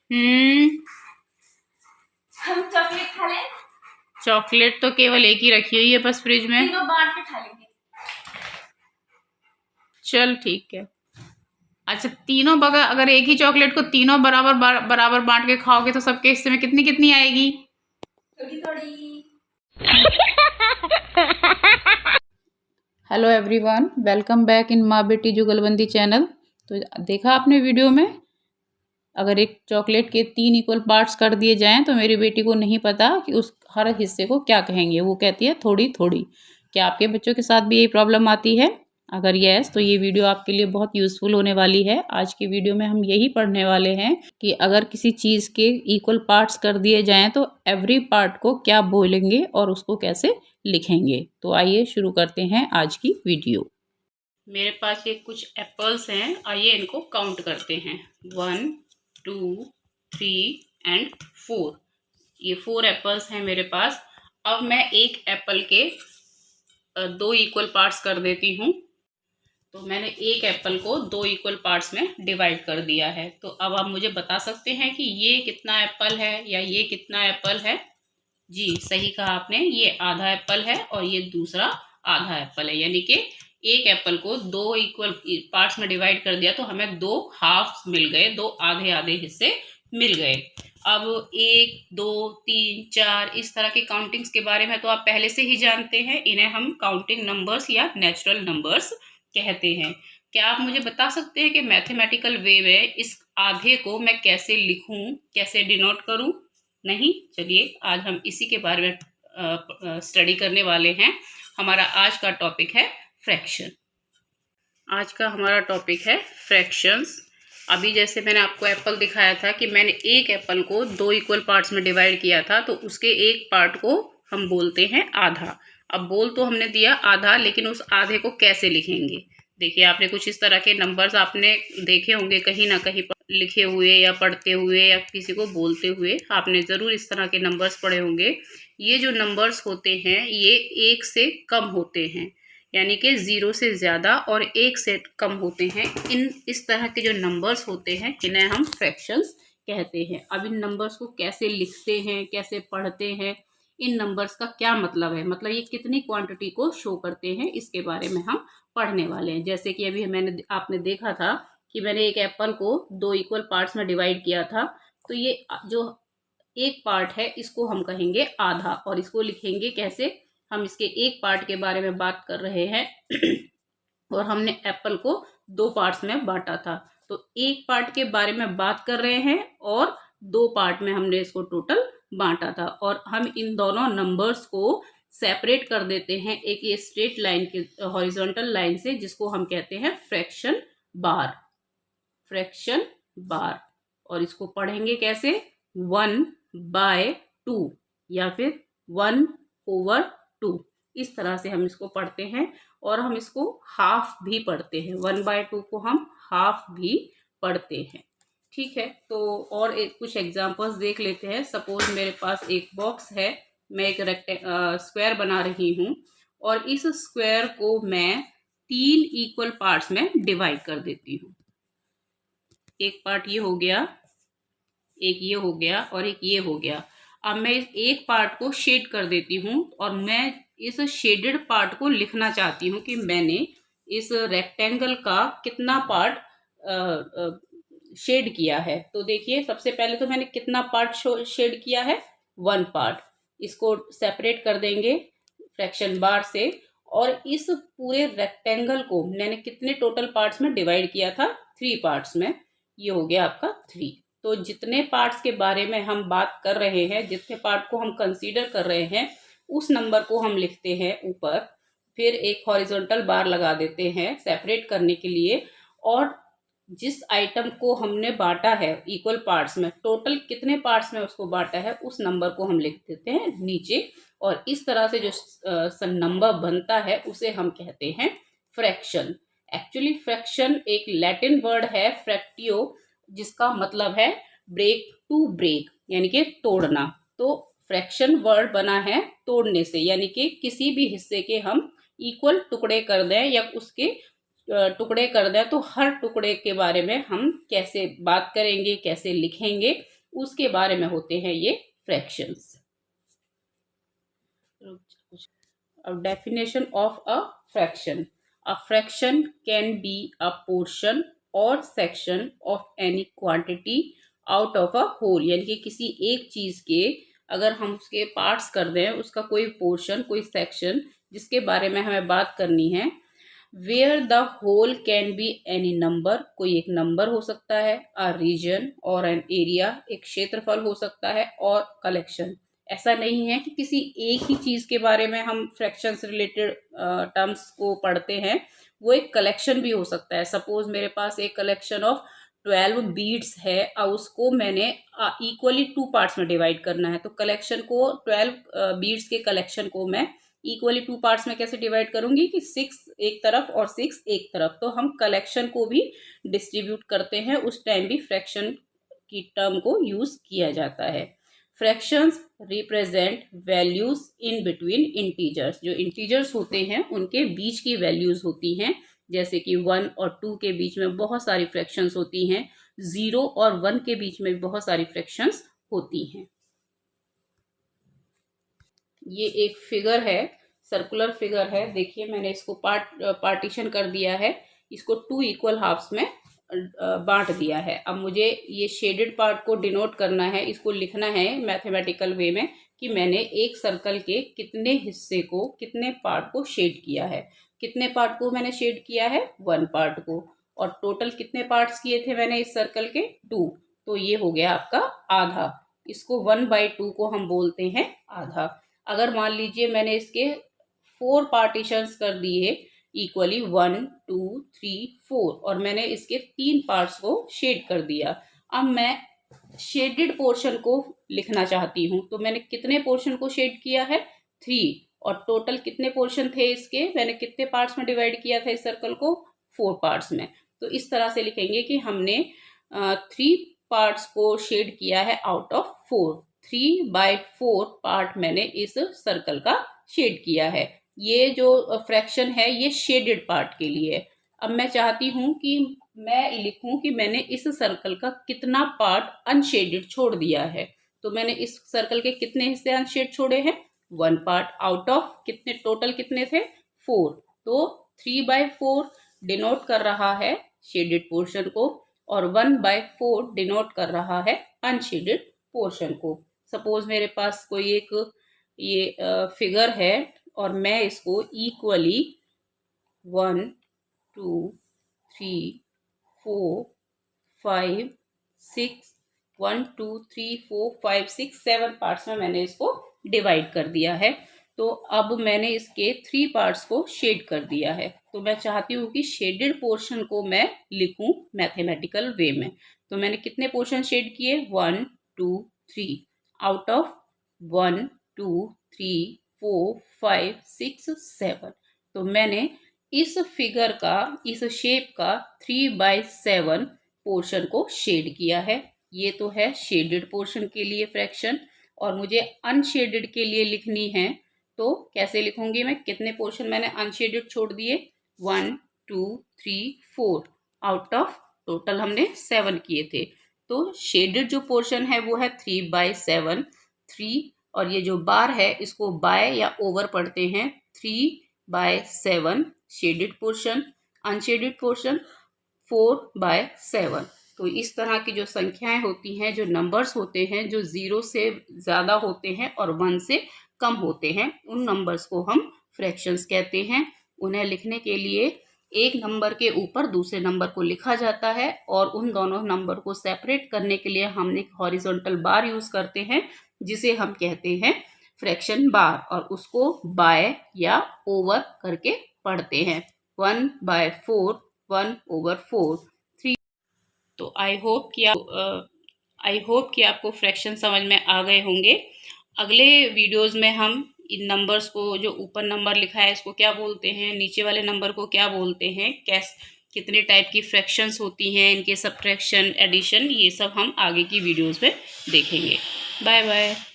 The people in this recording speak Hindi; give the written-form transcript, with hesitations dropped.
हम चॉकलेट खा लें। चॉकलेट तो केवल एक ही रखी हुई है बस फ्रिज में। तीनों बांट के खा लेंगे। चल ठीक है। अच्छा, तीनों अगर एक ही चॉकलेट को तीनों बराबर बांट के खाओगे तो सबके हिस्से में कितनी कितनी आएगी? थोड़ी थोड़ी। Hello everyone, welcome back in माँ बेटी जुगलबंदी चैनल। तो देखा आपने वीडियो में, अगर एक चॉकलेट के 3 इक्वल पार्ट्स कर दिए जाएं तो मेरी बेटी को नहीं पता कि उस हर हिस्से को क्या कहेंगे। वो कहती है थोड़ी थोड़ी। क्या आपके बच्चों के साथ भी यही प्रॉब्लम आती है? अगर यस तो ये वीडियो आपके लिए बहुत यूज़फुल होने वाली है। आज की वीडियो में हम यही पढ़ने वाले हैं कि अगर किसी चीज़ के इक्वल पार्ट्स कर दिए जाएं तो एवरी पार्ट को क्या बोलेंगे और उसको कैसे लिखेंगे। तो आइए शुरू करते हैं आज की वीडियो। मेरे पास ये कुछ एप्पल्स हैं, आइए इनको काउंट करते हैं। 1 2 3 एंड 4। ये 4 एप्पल्स हैं मेरे पास। अब मैं एक एप्पल के 2 इक्वल पार्ट्स कर देती हूँ। तो मैंने एक एप्पल को 2 इक्वल पार्ट्स में डिवाइड कर दिया है। तो अब आप मुझे बता सकते हैं कि ये कितना एप्पल है या ये कितना एप्पल है? जी सही कहा आपने, ये आधा एप्पल है और ये दूसरा आधा एप्पल है। यानी कि एक एप्पल को 2 इक्वल पार्ट्स में डिवाइड कर दिया तो हमें 2 हाफ मिल गए, 2 आधे आधे हिस्से मिल गए। अब 1 2 3 4 इस तरह की काउंटिंग्स के बारे में तो आप पहले से ही जानते हैं। इन्हें हम काउंटिंग नंबर्स या नेचुरल नंबर्स कहते हैं। क्या आप मुझे बता सकते हैं कि मैथमेटिकल वे में इस आधे को मैं कैसे लिखूं, कैसे डिनोट करूं? नहीं, चलिए आज हम इसी के बारे में स्टडी करने वाले हैं। हमारा आज का टॉपिक है फ्रैक्शन। आज का हमारा टॉपिक है फ्रैक्शंस। अभी जैसे मैंने आपको एप्पल दिखाया था कि मैंने एक एप्पल को 2 इक्वल पार्ट्स में डिवाइड किया था, तो उसके एक पार्ट को हम बोलते हैं आधा। अब बोल तो हमने दिया आधा, लेकिन उस आधे को कैसे लिखेंगे? देखिए, आपने कुछ इस तरह के नंबर्स आपने देखे होंगे कहीं ना कहीं लिखे हुए या पढ़ते हुए या किसी को बोलते हुए। आपने ज़रूर इस तरह के नंबर्स पढ़े होंगे। ये जो नंबर्स होते हैं ये 1 से कम होते हैं, यानी कि 0 से ज़्यादा और 1 से कम होते हैं। इस तरह के जो नंबर्स होते हैं इन्हें हम फ्रैक्शंस कहते हैं। अब इन नंबर्स को कैसे लिखते हैं, कैसे पढ़ते हैं, इन नंबर्स का क्या मतलब है, मतलब ये कितनी क्वांटिटी को शो करते हैं, इसके बारे में हम पढ़ने वाले हैं। जैसे कि अभी आपने देखा था कि मैंने एक एप्पल को 2 इक्वल पार्ट्स में डिवाइड किया था। तो ये जो एक पार्ट है इसको हम कहेंगे आधा, और इसको लिखेंगे कैसे? हम इसके एक पार्ट के बारे में बात कर रहे हैं और हमने एप्पल को 2 पार्ट्स में बांटा था। तो एक पार्ट के बारे में बात कर रहे हैं और 2 पार्ट में हमने इसको टोटल बांटा था। और हम इन दोनों नंबर्स को सेपरेट कर देते हैं एक ये स्ट्रेट लाइन के हॉरिजॉन्टल लाइन से, जिसको हम कहते हैं फ्रैक्शन बार। फ्रैक्शन बार। और इसको पढ़ेंगे कैसे? 1/2 या फिर 1/2, इस तरह से हम इसको पढ़ते हैं। और हम इसको हाफ भी पढ़ते हैं, 1/2 को हम हाफ भी पढ़ते हैं। ठीक है, तो और कुछ एग्जांपल्स देख लेते हैं। सपोज मेरे पास एक बॉक्स है, मैं एक स्क्वायर बना रही हूँ और इस स्क्वायर को मैं 3 इक्वल पार्ट्स में डिवाइड कर देती हूँ। एक पार्ट ये हो गया, एक ये हो गया और एक ये हो गया। अब मैं इस एक पार्ट को शेड कर देती हूँ और मैं इस शेडेड पार्ट को लिखना चाहती हूँ कि मैंने इस रेक्टेंगल का कितना पार्ट शेड किया है। तो देखिए, सबसे पहले तो मैंने कितना पार्ट शेड किया है? 1 पार्ट। इसको सेपरेट कर देंगे फ्रैक्शन बार से। और इस पूरे रेक्टेंगल को मैंने कितने टोटल पार्ट्स में डिवाइड किया था? 3 पार्ट्स में। ये हो गया आपका 3। तो जितने पार्ट्स के बारे में हम बात कर रहे हैं, जितने पार्ट को हम कंसीडर कर रहे हैं, उस नंबर को हम लिखते हैं ऊपर। फिर एक हॉरिजॉन्टल बार लगा देते हैं सेपरेट करने के लिए। और जिस आइटम को हमने बांटा है इक्वल पार्ट्स में, टोटल कितने पार्ट्स में उसको बांटा है, उस नंबर को हम लिख देते हैं नीचे। और इस तरह से जो नंबर बनता है उसे हम कहते हैं फ्रैक्शन। एक्चुअली फ्रैक्शन एक लैटिन वर्ड है, फ्रैक्टियो, जिसका मतलब है ब्रेक टू ब्रेक, यानी कि तोड़ना। तो फ्रैक्शन वर्ड बना है तोड़ने से, यानी कि किसी भी हिस्से के हम इक्वल टुकड़े कर दें या उसके टुकड़े कर दें, तो हर टुकड़े के बारे में हम कैसे बात करेंगे, कैसे लिखेंगे, उसके बारे में होते हैं ये फ्रैक्शंस। अब definition of a fraction. A fraction can be a portion और section of any quantity out of a whole, यानी कि किसी एक चीज के अगर हम उसके पार्ट्स कर दें, उसका कोई पोर्शन कोई सेक्शन जिसके बारे में हमें बात करनी है। Where the whole can be any number, कोई एक नंबर हो सकता है, अ रीजन और एन एरिया, एक क्षेत्रफल हो सकता है, और कलेक्शन। ऐसा नहीं है कि किसी एक ही चीज के बारे में हम फ्रैक्शन से रिलेटेड टर्म्स को पढ़ते हैं, वो एक कलेक्शन भी हो सकता है। सपोज मेरे पास एक कलेक्शन ऑफ 12 बीड्स है, और उसको मैंने इक्वली 2 पार्ट्स में डिवाइड करना है, तो कलेक्शन को 12 बीड्स के कलेक्शन को मैं इक्वली 2 पार्ट्स में कैसे डिवाइड करूंगी कि 6 एक तरफ और 6 एक तरफ। तो हम कलेक्शन को भी डिस्ट्रीब्यूट करते हैं, उस टाइम भी फ्रैक्शन की टर्म को यूज किया जाता है। Fractions represent values in between integers, जो इंटीजर्स होते हैं उनके बीच की वैल्यूज होती हैं, जैसे कि 1 और 2 के बीच में बहुत सारी फ्रैक्शंस होती हैं, 0 और 1 के बीच में भी बहुत सारी फ्रैक्शंस होती हैं। ये एक फिगर है, सर्कुलर फिगर है। देखिए मैंने इसको पार्टीशन कर दिया है, इसको 2 इक्वल हाफ्स में बांट दिया है। अब मुझे ये शेडेड पार्ट को डिनोट करना है, इसको लिखना है मैथमेटिकल वे में कि मैंने एक सर्कल के कितने हिस्से को, कितने पार्ट को शेड किया है। कितने पार्ट को मैंने शेड किया है? 1 पार्ट को। और टोटल कितने पार्ट्स किए थे मैंने इस सर्कल के? 2। तो ये हो गया आपका आधा। इसको 1/2 को हम बोलते हैं आधा। अगर मान लीजिए मैंने इसके 4 पार्टीशंस कर दिए इक्वली 1 2 3 4, और मैंने इसके 3 पार्ट्स को शेड कर दिया। अब मैं शेडेड पोर्शन को लिखना चाहती हूँ, तो मैंने कितने पोर्शन को शेड किया है? 3। और टोटल कितने पोर्शन थे इसके? मैंने कितने पार्ट्स में डिवाइड किया था इस सर्कल को? 4 पार्ट्स में। तो इस तरह से लिखेंगे कि हमने 3 पार्ट्स को शेड किया है आउट ऑफ 4। 3/4 पार्ट मैंने इस सर्कल का शेड किया है। ये जो फ्रैक्शन है ये शेडेड पार्ट के लिए है। अब मैं चाहती हूँ कि मैं लिखूं कि मैंने इस सर्कल का कितना पार्ट अनशेडेड छोड़ दिया है। तो मैंने इस सर्कल के कितने हिस्से अनशेड छोड़े हैं? 1 पार्ट आउट ऑफ कितने, टोटल कितने थे? 4। तो 3/4 डिनोट कर रहा है शेडेड पोर्शन को, और 1/4 डिनोट कर रहा है अनशेडेड पोर्शन को। सपोज मेरे पास कोई एक ये फिगर है, और मैं इसको इक्वली 1 2 3 4 5 6 1 2 3 4 5 6 7 पार्ट्स में मैंने इसको डिवाइड कर दिया है। तो अब मैंने इसके 3 पार्ट्स को शेड कर दिया है। तो मैं चाहती हूँ कि शेडेड पोर्शन को मैं लिखूं मैथमेटिकल वे में। तो मैंने कितने पोर्शन शेड किए? 1 2 3 आउट ऑफ 1 2 3 4 5 6 7। तो मैंने इस फिगर का, इस शेप का 3/7 पोर्शन को शेड किया है। ये तो है शेडेड पोर्शन के लिए फ्रैक्शन। और मुझे अनशेडेड के लिए लिखनी है, तो कैसे लिखूंगी मैं? कितने पोर्शन मैंने अनशेडेड छोड़ दिए? 1 2 3 4 आउट ऑफ टोटल हमने 7 किए थे। तो शेडेड जो पोर्शन है वो है 3/7। 3 और ये जो बार है इसको बाय या ओवर पढ़ते हैं। 3/7 शेडेड पोर्शन, अनशेडेड पोर्शन 4/7। तो इस तरह की जो संख्याएं होती हैं, जो नंबर्स होते हैं, जो 0 से ज़्यादा होते हैं और 1 से कम होते हैं, उन नंबर्स को हम फ्रैक्शंस कहते हैं। उन्हें लिखने के लिए एक नंबर के ऊपर दूसरे नंबर को लिखा जाता है, और उन दोनों नंबर को सेपरेट करने के लिए हम एक हॉरिजॉन्टल बार यूज़ करते हैं, जिसे हम कहते हैं फ्रैक्शन बार, और उसको बाय या ओवर करके पढ़ते हैं। 1/4 1/4 3। तो आई होप कि आपको फ्रैक्शन समझ में आ गए होंगे। अगले वीडियोस में हम इन नंबर्स को, जो ऊपर नंबर लिखा है इसको क्या बोलते हैं, नीचे वाले नंबर को क्या बोलते हैं, कितने टाइप की फ्रैक्शंस होती हैं, इनके सब्ट्रैक्शन, एडिशन, ये सब हम आगे की वीडियोस में देखेंगे। Bye bye.